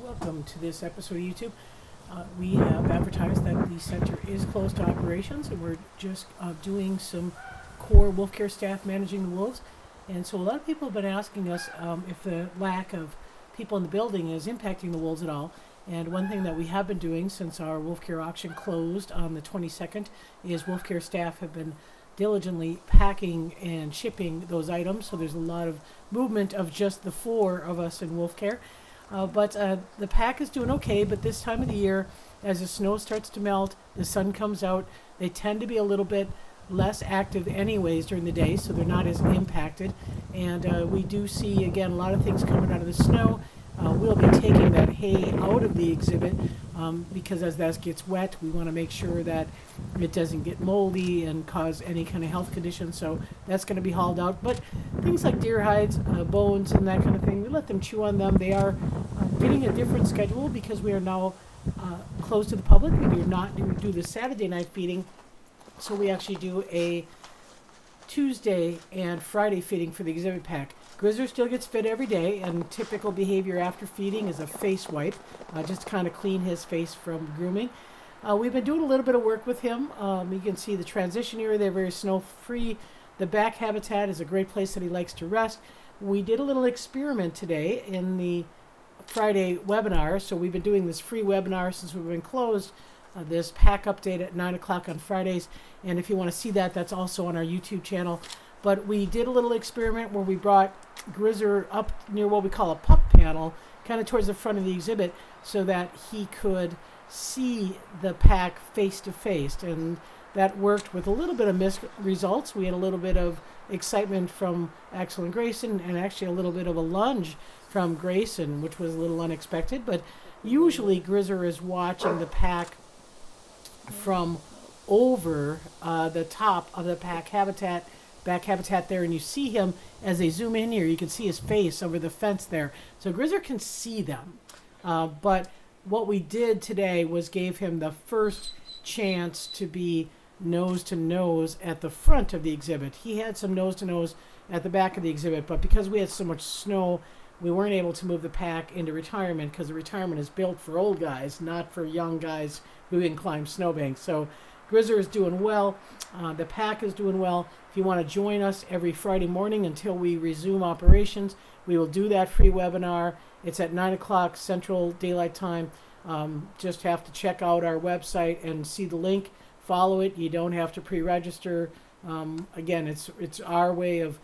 Welcome to this episode of YouTube. We have advertised that the center is closed to operations, and we're just doing some core wolf care staff managing the wolves. And so a lot of people have been asking us if the lack of people in the building is impacting the wolves at all. And one thing that we have been doing since our wolf care auction closed on the 22nd is wolf care staff have been diligently packing and shipping those items. So there's a lot of movement of just the four of us in wolf care. But the pack is doing okay, but this time of the year, as the snow starts to melt, the sun comes out, they tend to be a little bit less active anyways during the day, so they're not as impacted. And we do see, again, a lot of things coming out of the snow. We'll be taking that hay out of the exhibit because as that gets wet, we want to make sure that it doesn't get moldy and cause any kind of health conditions. So that's going to be hauled out. But things like deer hides, bones, and that kind of thing, we let them chew on them. They are getting a different schedule because we are now closed to the public. We do not do the Saturday night feeding. So we actually do a Tuesday and Friday feeding for the exhibit pack. Grizzler still gets fed every day, and typical behavior after feeding is a face wipe, just to kind of clean his face from grooming. We've been doing a little bit of work with him. You can see the transition area, they're very snow-free. The back habitat is a great place that he likes to rest. We did a little experiment today in the Friday webinar, so we've been doing this free webinar since we've been closed. This pack update at 9 o'clock on Fridays, and if you want to see that, that's also on our YouTube channel. But we did a little experiment where we brought Grizzler up near what we call a pup panel, kind of towards the front of the exhibit, so that he could see the pack face to face, and that worked with a little bit of mixed results. We had a little bit of excitement from Axel and Grayson, and actually a little bit of a lunge from Grayson, which was a little unexpected. But usually Grizzler is watching the pack from over the top of the back habitat there, and you see him as they zoom in here. You can see his face over the fence there. So Grizzler can see them. But what we did today was gave him the first chance to be nose to nose at the front of the exhibit. He had some nose to nose at the back of the exhibit, but because we had so much snow, we weren't able to move the pack into retirement because the retirement is built for old guys, not for young guys who can climb snowbanks. So Grizzler is doing well. The pack is doing well. If you want to join us every Friday morning until we resume operations, we will do that free webinar. It's at 9 o'clock Central Daylight Time. Just have to check out our website and see the link. Follow it. You don't have to pre-register. Again, it's our way of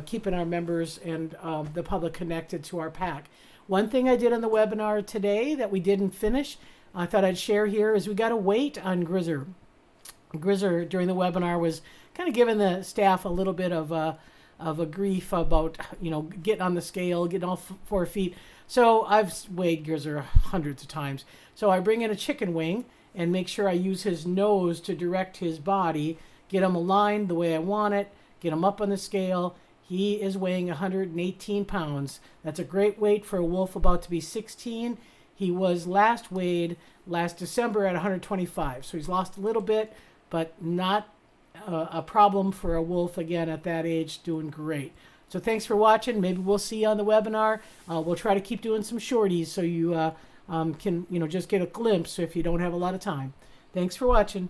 keeping our members and the public connected to our pack. One thing I did on the webinar today that we didn't finish, I thought I'd share here, is we got a weight on Grizzler. Grizzler during the webinar was kind of giving the staff a little bit of a grief about, getting on the scale, getting all 4 feet. So I've weighed Grizzler hundreds of times. So I bring in a chicken wing and make sure I use his nose to direct his body, get him aligned the way I want it, get him up on the scale. He is weighing 118 pounds. That's a great weight for a wolf about to be 16. He was last weighed last December at 125. So he's lost a little bit, but not a problem for a wolf, again, at that age, doing great. So thanks for watching. Maybe we'll see you on the webinar. We'll try to keep doing some shorties so you can just get a glimpse if you don't have a lot of time. Thanks for watching.